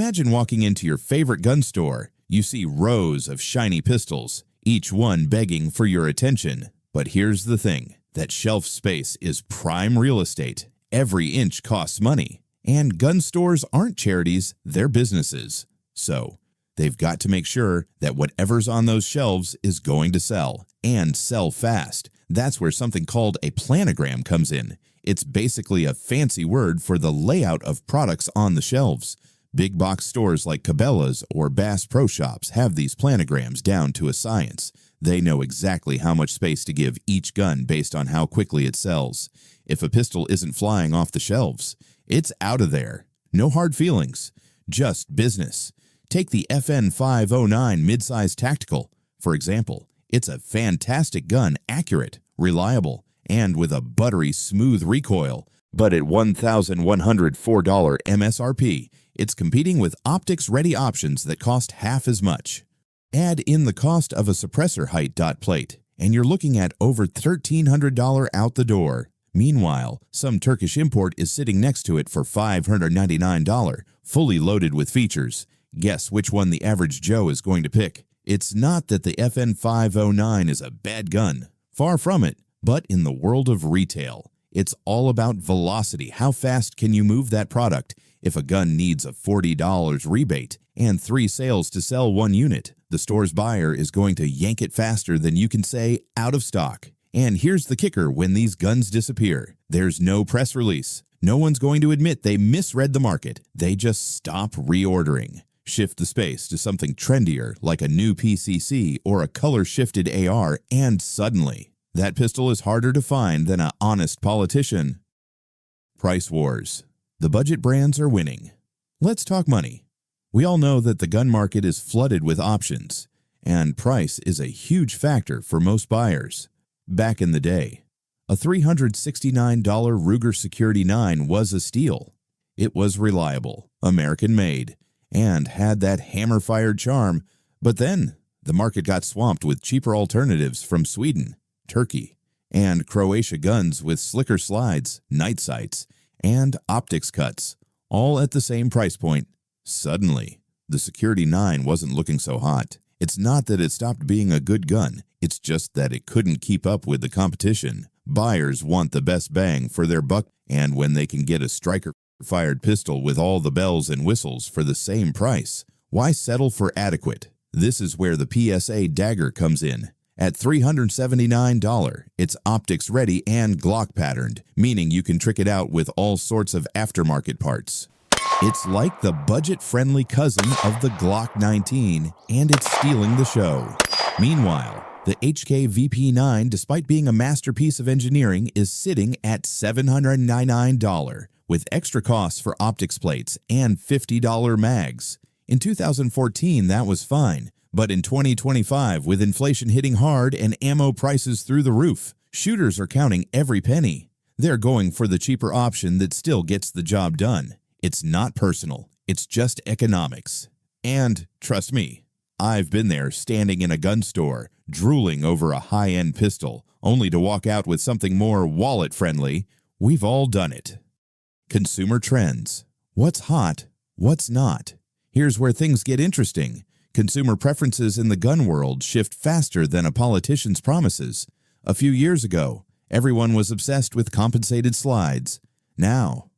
Imagine walking into your favorite gun store. You see rows of shiny pistols, each one begging for your attention. But here's the thing, that shelf space is prime real estate. Every inch costs money. And gun stores aren't charities, they're businesses. So, they've got to make sure that whatever's on those shelves is going to sell, and sell fast. That's where something called a planogram comes in. It's basically a fancy word for the layout of products on the shelves. Big box stores like Cabela's or Bass Pro Shops have these planograms down to a science. They know exactly how much space to give each gun based on how quickly it sells. If a pistol isn't flying off the shelves, it's out of there. No hard feelings, just business. Take the FN509 midsize tactical, for example. It's a fantastic gun, accurate, reliable, and with a buttery smooth recoil. But at $1,104 MSRP, it's competing with optics-ready options that cost half as much. Add in the cost of a suppressor height dot plate, and you're looking at over $1,300 out the door. Meanwhile, some Turkish import is sitting next to it for $599, fully loaded with features. Guess which one the average Joe is going to pick. It's not that the FN509 is a bad gun. Far from it. But in the world of retail, it's all about velocity. How fast can you move that product? If a gun needs a $40 rebate and 3 sales to sell 1 unit, the store's buyer is going to yank it faster than you can say out of stock. And here's the kicker when these guns disappear. There's no press release. No one's going to admit they misread the market. They just stop reordering. Shift the space to something trendier like a new PCC or a color-shifted AR, and suddenly, that pistol is harder to find than an honest politician. Price wars. The budget brands are winning. Let's talk money. We all know that the gun market is flooded with options, and price is a huge factor for most buyers. Back in the day, a $369 Ruger Security 9 was a steal. It was reliable, American-made, and had that hammer-fired charm, but then the market got swamped with cheaper alternatives from Sweden, Turkey, and Croatia guns with slicker slides, night sights, and optics cuts, all at the same price point. Suddenly, the Security 9 wasn't looking so hot. It's not that it stopped being a good gun, it's just that it couldn't keep up with the competition. Buyers want the best bang for their buck, and when they can get a striker-fired pistol with all the bells and whistles for the same price, why settle for adequate? This is where the PSA Dagger comes in. At $379, it's optics ready and Glock patterned, meaning you can trick it out with all sorts of aftermarket parts. It's like the budget-friendly cousin of the Glock 19, and it's stealing the show. Meanwhile, the HK VP9, despite being a masterpiece of engineering, is sitting at $799, with extra costs for optics plates and $50 mags. In 2014, that was fine. But in 2025, with inflation hitting hard and ammo prices through the roof, shooters are counting every penny. They're going for the cheaper option that still gets the job done. It's not personal, it's just economics. And trust me, I've been there standing in a gun store, drooling over a high-end pistol, only to walk out with something more wallet-friendly. We've all done it. Consumer trends. What's hot? What's not? Here's where things get interesting. Consumer preferences in the gun world shift faster than a politician's promises. A few years ago, everyone was obsessed with compensated slides. Now,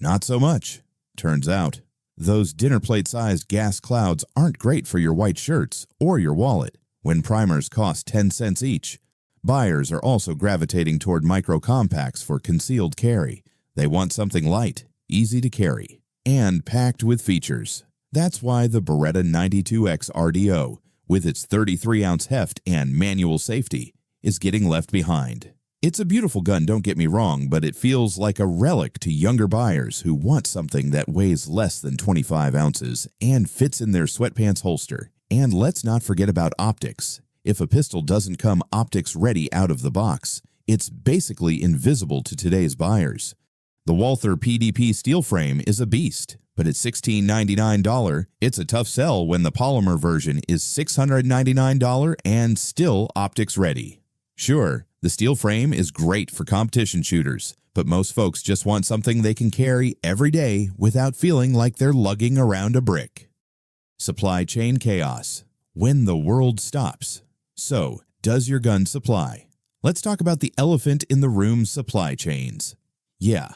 not so much. Turns out, those dinner plate-sized gas clouds aren't great for your white shirts or your wallet when primers cost 10 cents each. Buyers are also gravitating toward micro-compacts for concealed carry. They want something light, easy to carry, and packed with features. That's why the Beretta 92X RDO, with its 33-ounce heft and manual safety, is getting left behind. It's a beautiful gun, don't get me wrong, but it feels like a relic to younger buyers who want something that weighs less than 25 ounces and fits in their sweatpants holster. And let's not forget about optics. If a pistol doesn't come optics ready out of the box, it's basically invisible to today's buyers. The Walther PDP steel frame is a beast, but at $1,699, it's a tough sell when the polymer version is $699 and still optics ready. Sure, the steel frame is great for competition shooters, but most folks just want something they can carry every day without feeling like they're lugging around a brick. Supply chain chaos. When the world stops. So, does your gun supply? Let's talk about the elephant in the room: supply chains. Yeah,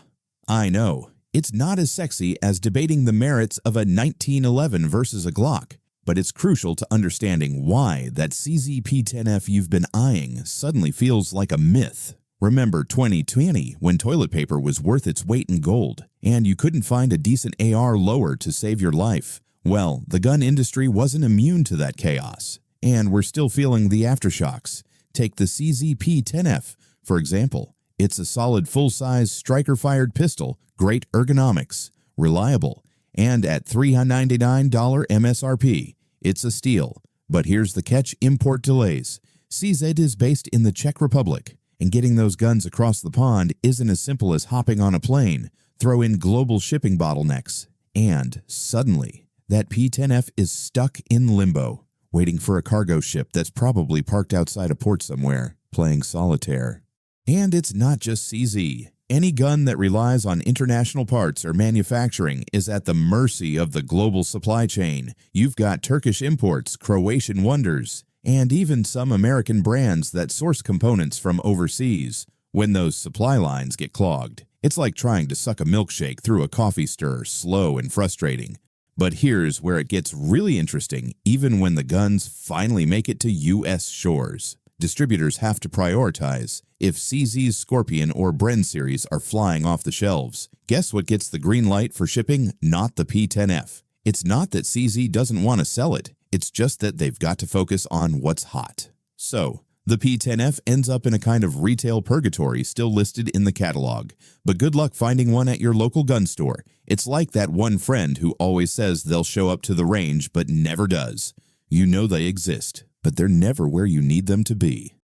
I know, it's not as sexy as debating the merits of a 1911 versus a Glock, but it's crucial to understanding why that CZ-P10F you've been eyeing suddenly feels like a myth. Remember 2020 when toilet paper was worth its weight in gold and you couldn't find a decent AR lower to save your life? Well, the gun industry wasn't immune to that chaos, and we're still feeling the aftershocks. Take the CZ-P10F, for example. It's a solid full-size striker-fired pistol, great ergonomics, reliable, and at $399 MSRP. It's a steal. But here's the catch: import delays. CZ is based in the Czech Republic, and getting those guns across the pond isn't as simple as hopping on a plane. Throw in global shipping bottlenecks, and suddenly, that P10F is stuck in limbo, waiting for a cargo ship that's probably parked outside a port somewhere, playing solitaire. And it's not just CZ. Any gun that relies on international parts or manufacturing is at the mercy of the global supply chain. You've got Turkish imports, Croatian wonders, and even some American brands that source components from overseas. When those supply lines get clogged, it's like trying to suck a milkshake through a coffee stirrer, slow and frustrating. But here's where it gets really interesting. Even when the guns finally make it to U.S. shores, distributors have to prioritize. If CZ's Scorpion or Bren series are flying off the shelves, guess what gets the green light for shipping? Not the P10F. It's not that CZ doesn't want to sell it. It's just that they've got to focus on what's hot. So, the P10F ends up in a kind of retail purgatory, still listed in the catalog. But good luck finding one at your local gun store. It's like that one friend who always says they'll show up to the range but never does. You know they exist, but they're never where you need them to be.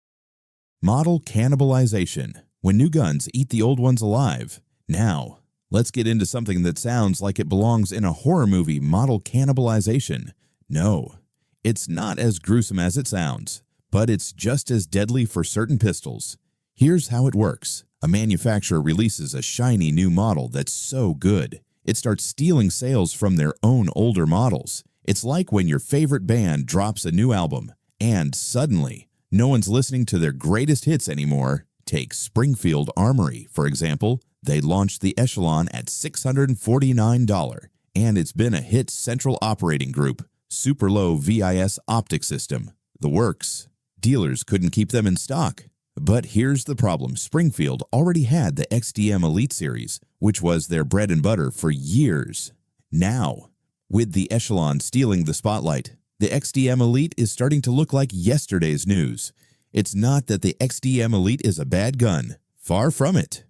Model cannibalization. When new guns eat the old ones alive. Now, let's get into something that sounds like it belongs in a horror movie: model cannibalization. No, it's not as gruesome as it sounds, but it's just as deadly for certain pistols. Here's how it works. A manufacturer releases a shiny new model that's so good, it starts stealing sales from their own older models. It's like when your favorite band drops a new album, and suddenly, no one's listening to their greatest hits anymore. Take Springfield Armory, for example. They launched the Echelon at $649, and it's been a hit. Central Operating Group, super low VIS optic system. The works. Dealers couldn't keep them in stock. But here's the problem. Springfield already had the XDM Elite series, which was their bread and butter for years. Now, with the Echelon stealing the spotlight, the XDM Elite is starting to look like yesterday's news. It's not that the XDM Elite is a bad gun. Far from it.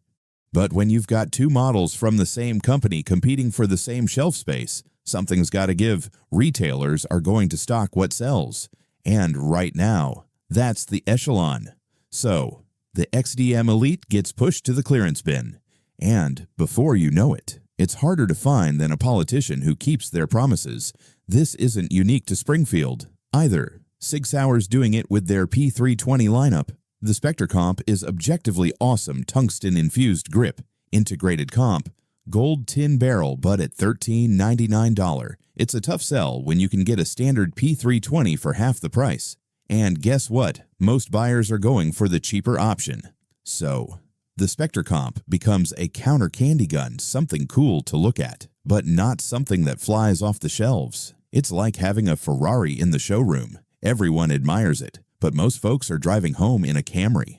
But when you've got two models from the same company competing for the same shelf space, something's got to give. Retailers are going to stock what sells. And right now, that's the Echelon. So, the XDM Elite gets pushed to the clearance bin. And before you know it, it's harder to find than a politician who keeps their promises. This isn't unique to Springfield either. 6 Hours doing it with their P320 lineup. The Spectre comp is objectively awesome tungsten-infused grip, integrated comp, gold tin barrel, but at $1399. It's a tough sell when you can get a standard P320 for half the price. And guess what? Most buyers are going for the cheaper option. So, the Spectre comp becomes a counter candy gun, something cool to look at, but not something that flies off the shelves. It's like having a Ferrari in the showroom. Everyone admires it, but most folks are driving home in a Camry.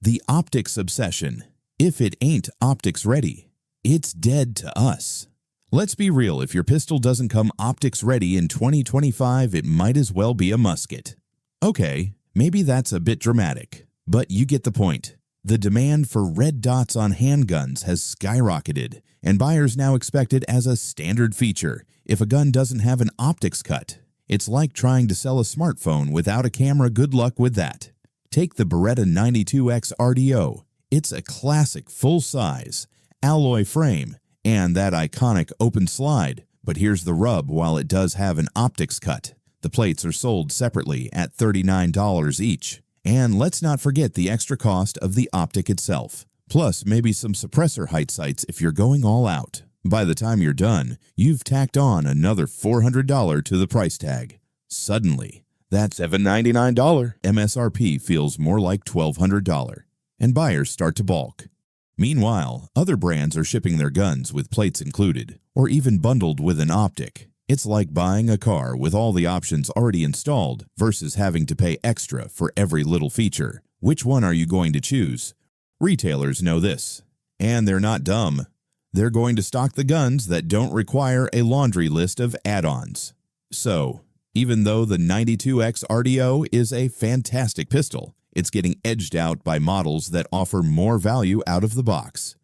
The optics obsession. If it ain't optics ready, it's dead to us. Let's be real, if your pistol doesn't come optics ready in 2025, it might as well be a musket. Okay, maybe that's a bit dramatic, but you get the point. The demand for red dots on handguns has skyrocketed, and buyers now expect it as a standard feature. If a gun doesn't have an optics cut, it's like trying to sell a smartphone without a camera. Good luck with that. Take the Beretta 92X RDO. It's a classic full-size, alloy frame, and that iconic open slide. But here's the rub: while it does have an optics cut, the plates are sold separately at $39 each. And let's not forget the extra cost of the optic itself, plus maybe some suppressor height sights if you're going all out. By the time you're done, you've tacked on another $400 to the price tag. Suddenly, that $799 MSRP feels more like $1,200, and buyers start to balk. Meanwhile, other brands are shipping their guns with plates included, or even bundled with an optic. It's like buying a car with all the options already installed versus having to pay extra for every little feature. Which one are you going to choose? Retailers know this, and they're not dumb. They're going to stock the guns that don't require a laundry list of add-ons. So, even though the 92X RDO is a fantastic pistol, it's getting edged out by models that offer more value out of the box.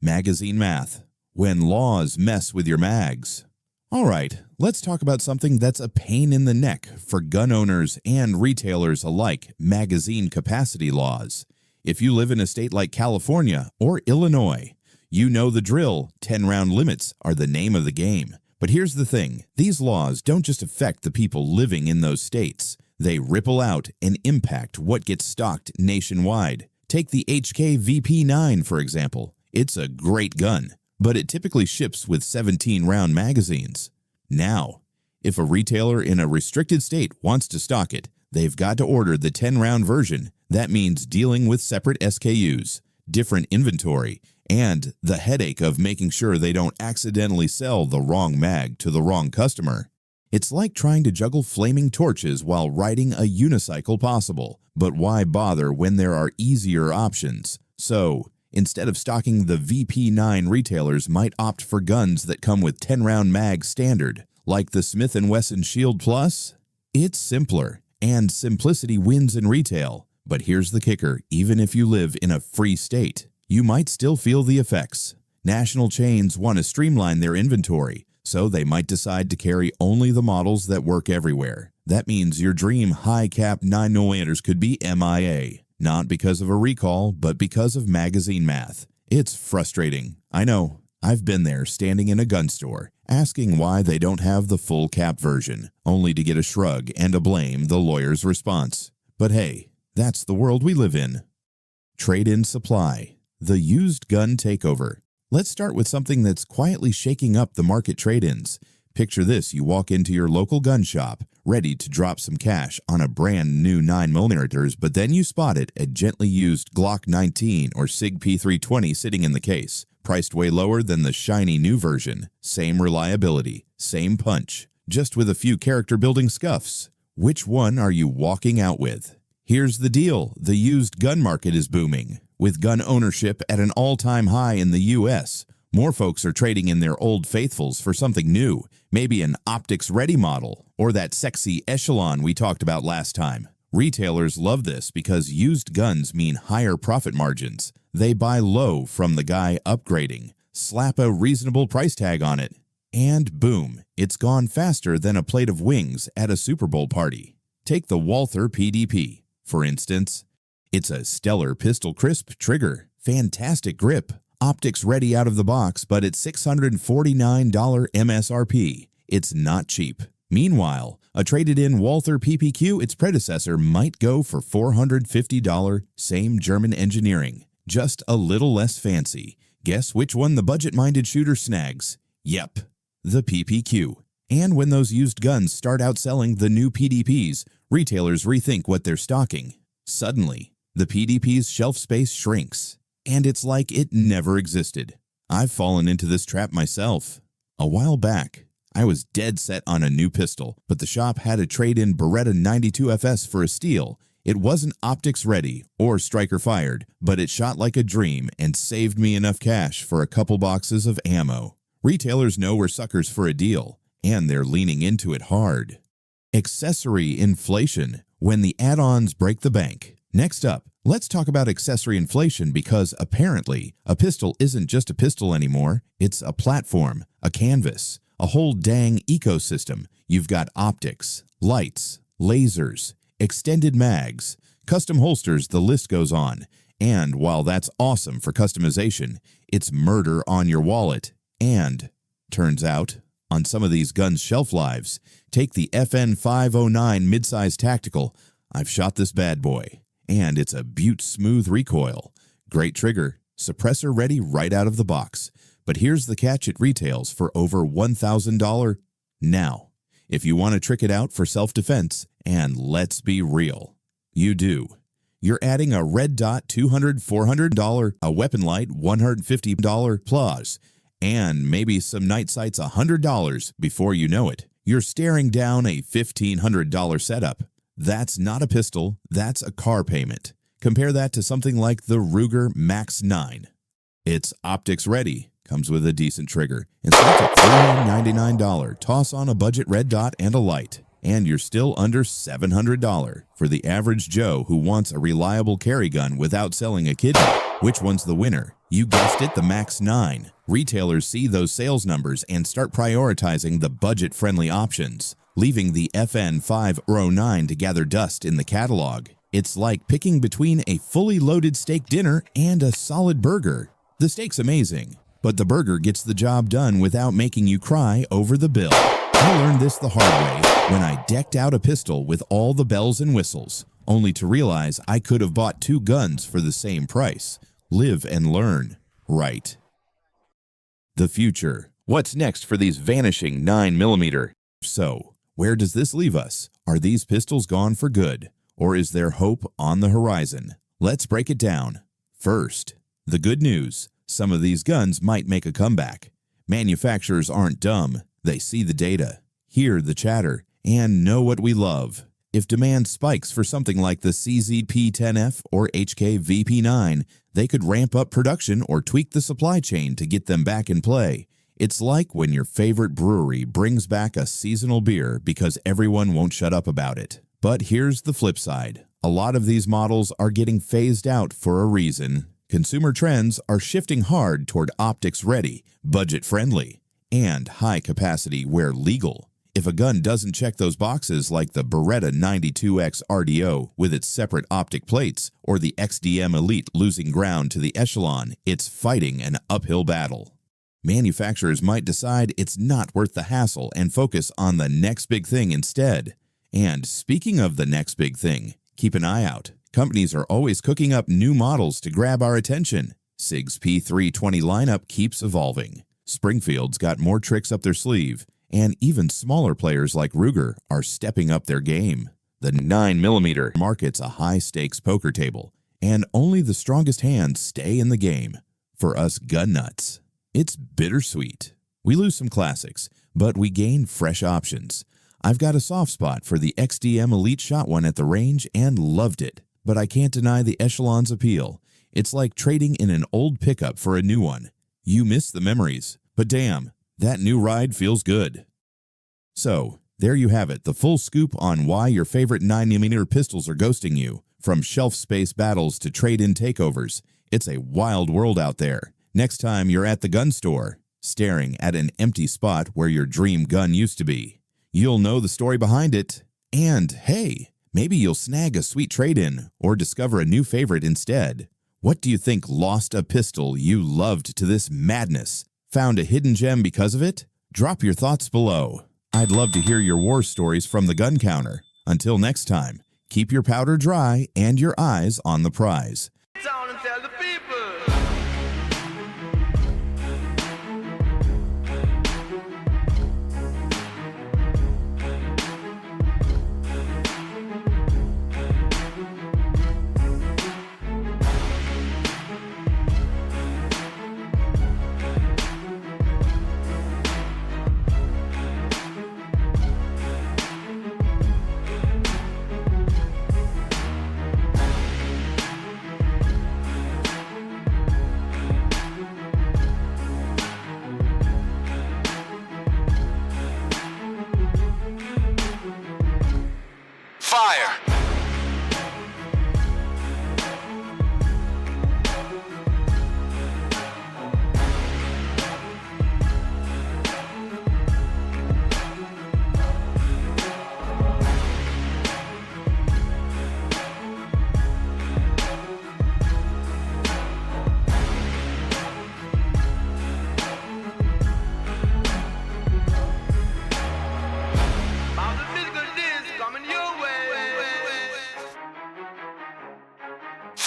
Magazine math. When laws mess with your mags. Alright, let's talk about something that's a pain in the neck for gun owners and retailers alike: magazine capacity laws. If you live in a state like California or Illinois, you know the drill. 10-round limits are the name of the game. But here's the thing, these laws don't just affect the people living in those states. They ripple out and impact what gets stocked nationwide. Take the HK VP9, for example. It's a great gun, but it typically ships with 17-round magazines. Now, if a retailer in a restricted state wants to stock it, they've got to order the 10-round version. That means dealing with separate SKUs, different inventory, and the headache of making sure they don't accidentally sell the wrong mag to the wrong customer. It's like trying to juggle flaming torches while riding a unicycle possible. But why bother when there are easier options? So, instead of stocking the VP9, retailers might opt for guns that come with 10-round mag standard, like the Smith & Wesson Shield Plus. It's simpler, and simplicity wins in retail. But here's the kicker, even if you live in a free state, you might still feel the effects. National chains want to streamline their inventory, so they might decide to carry only the models that work everywhere. That means your dream high-cap 9mm could be MIA, not because of a recall, but because of magazine math. It's frustrating. I know. I've been there, standing in a gun store, asking why they don't have the full cap version, only to get a shrug and a blame the lawyer's response. But hey, that's the world we live in. Trade-in supply. The used gun takeover. Let's start with something that's quietly shaking up the market trade-ins. Picture this: you walk into your local gun shop, ready to drop some cash on a brand new 9mm, but then you spot it, a gently used Glock 19 or SIG P320 sitting in the case, priced way lower than the shiny new version. Same reliability, same punch, just with a few character-building scuffs. Which one are you walking out with? Here's the deal: the used gun market is booming. With gun ownership at an all-time high in the U.S., more folks are trading in their old faithfuls for something new, maybe an optics-ready model, or that sexy echelon we talked about last time. Retailers love this because used guns mean higher profit margins. They buy low from the guy upgrading, slap a reasonable price tag on it, and boom, it's gone faster than a plate of wings at a Super Bowl party. Take the Walther PDP, for instance. It's a stellar pistol crisp trigger, fantastic grip, optics ready out of the box, but at $649 MSRP. It's not cheap. Meanwhile, a traded-in Walther PPQ, its predecessor, might go for $450, same German engineering, just a little less fancy. Guess which one the budget-minded shooter snags? Yep, the PPQ. And when those used guns start outselling the new PDPs, retailers rethink what they're stocking. Suddenly, the PDP's shelf space shrinks, and it's like it never existed. I've fallen into this trap myself. A while back, I was dead set on a new pistol, but the shop had a trade-in Beretta 92FS for a steal. It wasn't optics ready or striker fired, but it shot like a dream and saved me enough cash for a couple boxes of ammo. Retailers know we're suckers for a deal, and they're leaning into it hard. Accessory inflation, when the add-ons break the bank. Next up, let's talk about accessory inflation, because apparently a pistol isn't just a pistol anymore. It's a platform, a canvas, a whole dang ecosystem. You've got optics, lights, lasers, extended mags, custom holsters, the list goes on. And while that's awesome for customization, it's murder on your wallet. And, turns out, on some of these guns' shelf lives, take the FN509 midsize tactical. I've shot this bad boy, and it's a beaut smooth recoil. Great trigger, suppressor ready right out of the box. But here's the catch, it retails for over $1,000 now. If you want to trick it out for self-defense, and let's be real, you do. You're adding a red dot $200-$400, a weapon light $150 plus, and maybe some night sights $100 before you know it. You're staring down a $1,500 setup. That's not a pistol, that's a car payment. Compare that to something like the Ruger Max 9. It's optics ready, comes with a decent trigger, and starts at $399. Toss on a budget red dot and a light, and you're still under $700 for the average Joe who wants a reliable carry gun without selling a kidney. Which one's the winner? You guessed it, the Max 9. Retailers see those sales numbers and start prioritizing the budget-friendly options, leaving the FN 509 to gather dust in the catalog. It's like picking between a fully loaded steak dinner and a solid burger. The steak's amazing, but the burger gets the job done without making you cry over the bill. I learned this the hard way when I decked out a pistol with all the bells and whistles, only to realize I could have bought 2 guns for the same price. Live and learn, right? The future. What's next for these vanishing 9mm? So, where does this leave us? Are these pistols gone for good, or is there hope on the horizon? Let's break it down. First, the good news. Some of these guns might make a comeback. Manufacturers aren't dumb. They see the data, hear the chatter, and know what we love. If demand spikes for something like the CZP-10F or HK-VP9, they could ramp up production or tweak the supply chain to get them back in play. It's like when your favorite brewery brings back a seasonal beer because everyone won't shut up about it. But here's the flip side. A lot of these models are getting phased out for a reason. Consumer trends are shifting hard toward optics-ready, budget-friendly, and high capacity where legal. If a gun doesn't check those boxes like the Beretta 92X RDO with its separate optic plates or the XDM Elite losing ground to the Echelon, it's fighting an uphill battle. Manufacturers might decide it's not worth the hassle and focus on the next big thing instead. And speaking of the next big thing, keep an eye out. Companies are always cooking up new models to grab our attention. SIG's P320 lineup keeps evolving. Springfield's got more tricks up their sleeve, and even smaller players like Ruger are stepping up their game. The 9mm market's a high-stakes poker table, and only the strongest hands stay in the game. For us gun nuts, it's bittersweet. We lose some classics, but we gain fresh options. I've got a soft spot for the XDM Elite shot one at the range and loved it, but I can't deny the Echelon's appeal. It's like trading in an old pickup for a new one. You miss the memories, but damn, that new ride feels good. So, there you have it, the full scoop on why your favorite 9mm pistols are ghosting you. From shelf space battles to trade-in takeovers, it's a wild world out there. Next time you're at the gun store, staring at an empty spot where your dream gun used to be, you'll know the story behind it. And hey, maybe you'll snag a sweet trade-in or discover a new favorite instead. What do you think lost a pistol you loved to this madness? Found a hidden gem because of it? Drop your thoughts below. I'd love to hear your war stories from the gun counter. Until next time, keep your powder dry and your eyes on the prize.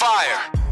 Fire!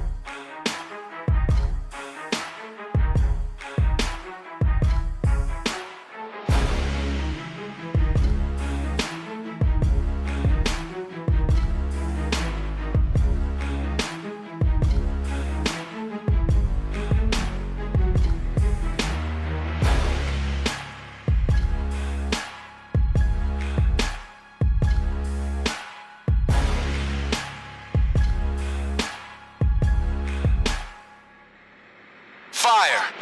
Fire!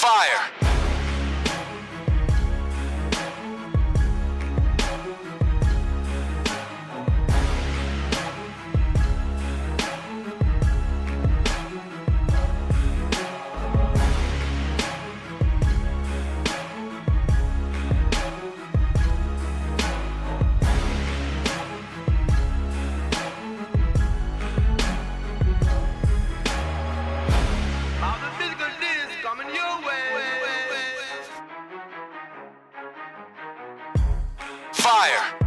Fire! All the physical is coming your way. Fire!